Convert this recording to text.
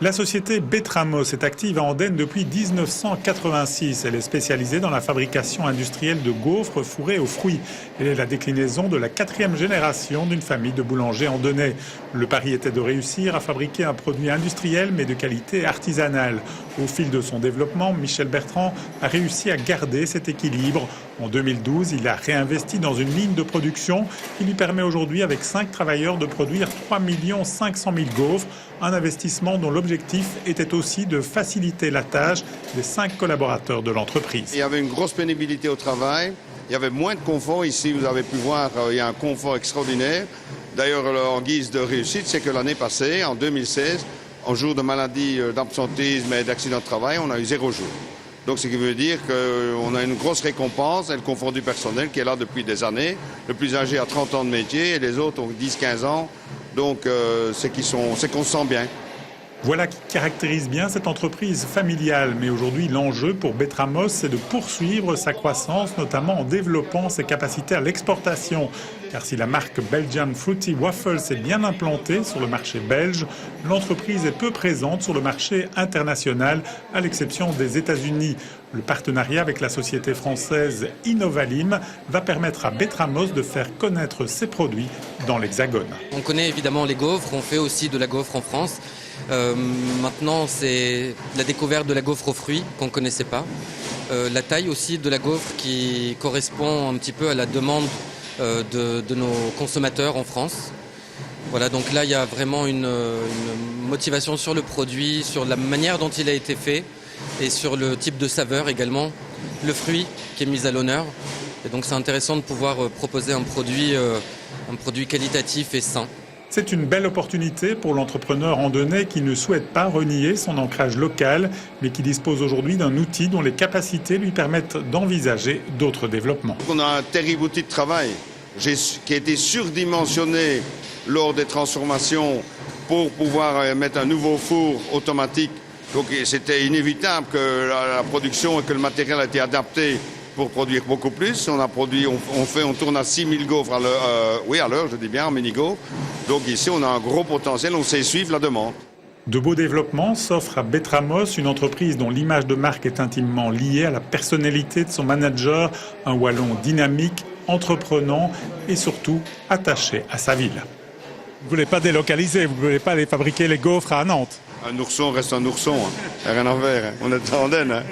La société Betramos est active à Andenne depuis 1986. Elle est spécialisée dans la fabrication industrielle de gaufres fourrés aux fruits. Elle est la déclinaison de la 4e génération d'une famille de boulangers andennais. Le pari était de réussir à fabriquer un produit industriel mais de qualité artisanale. Au fil de son développement, Michel Bertrand a réussi à garder cet équilibre. En 2012, il a réinvesti dans une ligne de production qui lui permet aujourd'hui, avec 5 travailleurs, de produire 3 500 000 gaufres. Un investissement dont l'objectif était aussi de faciliter la tâche des 5 collaborateurs de l'entreprise. Il y avait une grosse pénibilité au travail, il y avait moins de confort. Ici, vous avez pu voir, il y a un confort extraordinaire. D'ailleurs, en guise de réussite, c'est que l'année passée, en 2016, en jour de maladie, d'absentéisme et d'accident de travail, on a eu 0 jour. Donc, ce qui veut dire qu'on a une grosse récompense et le confort du personnel qui est là depuis des années. Le plus âgé a 30 ans de métier et les autres ont 10-15 ans. Donc, c'est qu'on se sent bien. Voilà qui caractérise bien cette entreprise familiale. Mais aujourd'hui, l'enjeu pour Betramos, c'est de poursuivre sa croissance, notamment en développant ses capacités à l'exportation. Car si la marque Belgian Fruity Waffles est bien implantée sur le marché belge, l'entreprise est peu présente sur le marché international, à l'exception des États-Unis. Le partenariat avec la société française Innovalim va permettre à Betramos de faire connaître ses produits dans l'Hexagone. On connaît évidemment les gaufres, on fait aussi de la gaufre en France. Maintenant, c'est la découverte de la gaufre aux fruits qu'on ne connaissait pas. La taille aussi de la gaufre qui correspond un petit peu à la demande de nos consommateurs en France. Voilà, donc là, il y a vraiment une motivation sur le produit, sur la manière dont il a été fait et sur le type de saveur également. Le fruit qui est mis à l'honneur. Et donc, c'est intéressant de pouvoir proposer un produit qualitatif et sain. C'est une belle opportunité pour l'entrepreneur andennais qui ne souhaite pas renier son ancrage local, mais qui dispose aujourd'hui d'un outil dont les capacités lui permettent d'envisager d'autres développements. On a un terrible outil de travail qui a été surdimensionné lors des transformations pour pouvoir mettre un nouveau four automatique. Donc c'était inévitable que la production et que le matériel a été adapté pour produire beaucoup plus. On tourne à 6000 gaufres à l'heure, je dis bien, en mini-gaufres. Donc ici, on a un gros potentiel, on sait suivre la demande. De beaux développements s'offrent à Betramos, une entreprise dont l'image de marque est intimement liée à la personnalité de son manager, un Wallon dynamique, entreprenant et surtout attaché à sa ville. Vous ne voulez pas délocaliser, vous ne voulez pas aller fabriquer les gaufres à Nantes? Un ourson reste un ourson, hein. Rien à faire, hein. On est en Andenne. Hein.